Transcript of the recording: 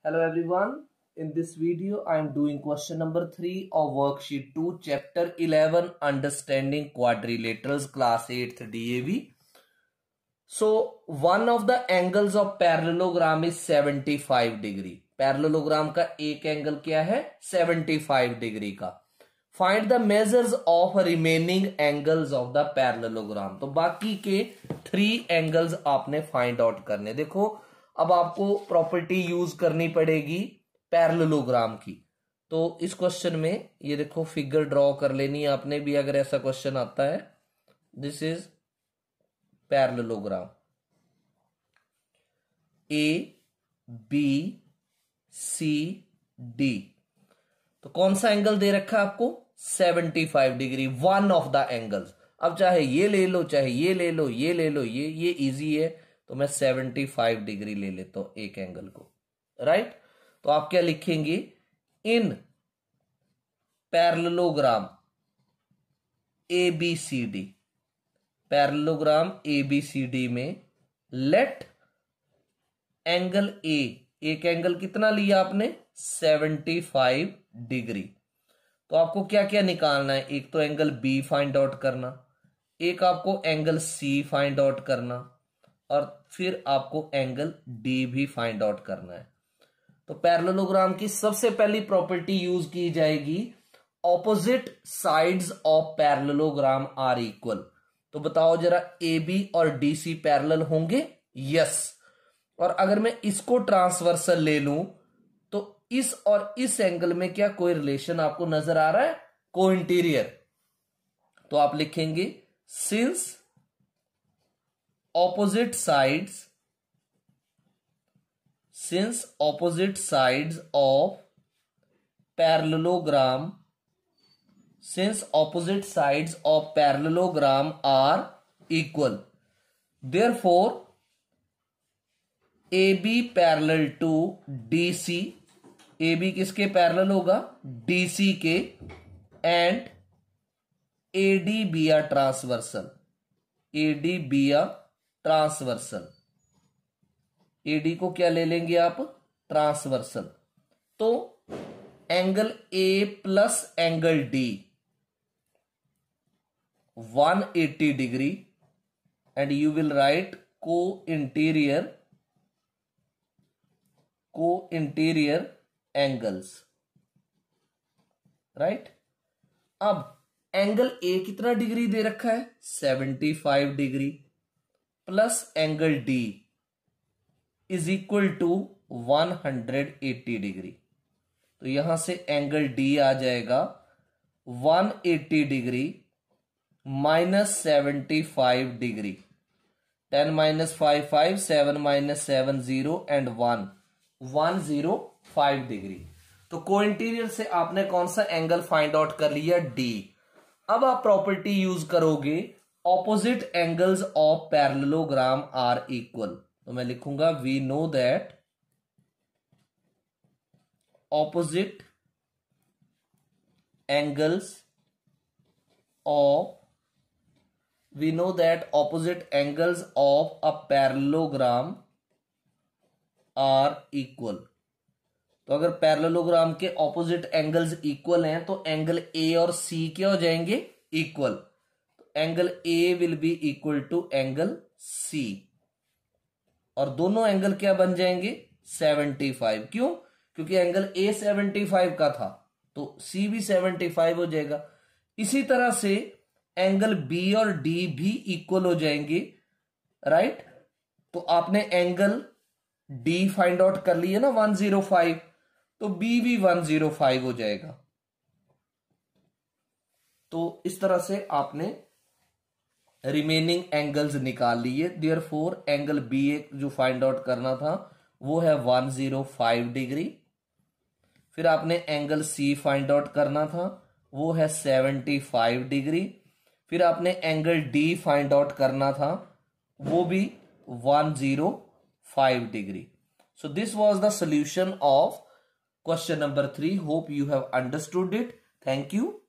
Hello everyone. In this video, I am doing question number 3 of worksheet 2, chapter 11, Understanding Quadrilaterals, class 8th DAV. So, one of the angles of parallelogram is 75 degree. Parallelogram का एक angle क्या है? 75 degree का. Find the measures of remaining angles of the parallelogram. तो बाकी के 3 angles आपने find out करने. देखो अब आपको प्रॉपर्टी यूज करनी पड़ेगी पैरेललोग्राम की. तो इस क्वेश्चन में ये देखो फिगर ड्रॉ कर लेनी है आपने भी अगर ऐसा क्वेश्चन आता है. This is parallelogram. A B C D. तो कौन सा एंगल दे रखा है आपको? 75 degree. One of the angles. अब चाहे ये ले लो, चाहे ये ले लो, ये ले लो, ये इजी है. तो मैं 75 डिग्री ले लेता हूं एक एंगल को. राइट. तो आप क्या लिखेंगे? इन पैरेललोग्राम ABCD. पैरेललोग्राम ABCD में लेट एंगल ए. एक एंगल कितना लिया आपने? 75 डिग्री. तो आपको क्या क्या निकालना है? एक तो एंगल बी फाइंड आउट करना, एक आपको एंगल सी फाइंड आउट करना, और फिर आपको एंगल डी भी फाइंड आउट करना है. तो पैरेललोग्राम की सबसे पहली प्रॉपर्टी यूज की जाएगी, opposite sides of parallelogram are equal. तो बताओ जरा, ए बी और डी सी पैरेलल होंगे? यस. और अगर मैं इसको ट्रांसवर्सल ले लूं तो इस और इस एंगल में क्या कोई रिलेशन आपको नजर आ रहा है? को इंटीरियर. तो आप लिखेंगे since opposite sides of parallelogram are equal, therefore AB parallel to DC. AB किसके पैरेलल होगा? DC के. And AD be a transversal. AD be a transversal. AD को क्या ले लेंगे आप? ट्रांसवर्सल. तो angle A plus angle D 180 degree and you will write co interior angles. Right. अब एंगल ए कितना डिग्री दे रखा है? 75 degree plus angle D is equal to 180 degree. तो यहां से एंगल डी आ जाएगा 180 degree minus 75 degree. 10 minus 5 5, 7 minus 7 0 and 105 degree. तो कोइंटीरियर से आपने कौन सा एंगल फाइंड आउट कर लिया? डी. अब आप प्रॉपर्टी यूज करोगे, opposite angles of parallelogram are equal. तो मैं लिखूंगा we know that opposite angles of a parallelogram are equal. तो अगर पैरेललोग्राम के ऑपोजिट एंगल्स इक्वल हैं तो एंगल ए और सी क्या हो जाएंगे? Equal. Angle A will be equal to angle C. और दोनों एंगल क्या बन जाएंगे? 75. क्यों? क्योंकि एंगल ए 75 का था तो सी भी 75 हो जाएगा. इसी तरह से एंगल बी और डी भी इक्वल हो जाएंगे. राइट. तो आपने एंगल डी फाइंड आउट कर लिया ना 105, तो बी भी 105 हो जाएगा. तो इस तरह से आपने रिमेनिंग एंगल्स निकाल लिए. देयरफॉर एंगल बी जो फाइंड आउट करना था वो है 105 डिग्री. फिर आपने एंगल सी फाइंड आउट करना था वो है 75 डिग्री. फिर आपने एंगल डी फाइंड आउट करना था वो भी 105 degree. So this was the solution of question number 3. Hope you have understood it. Thank you.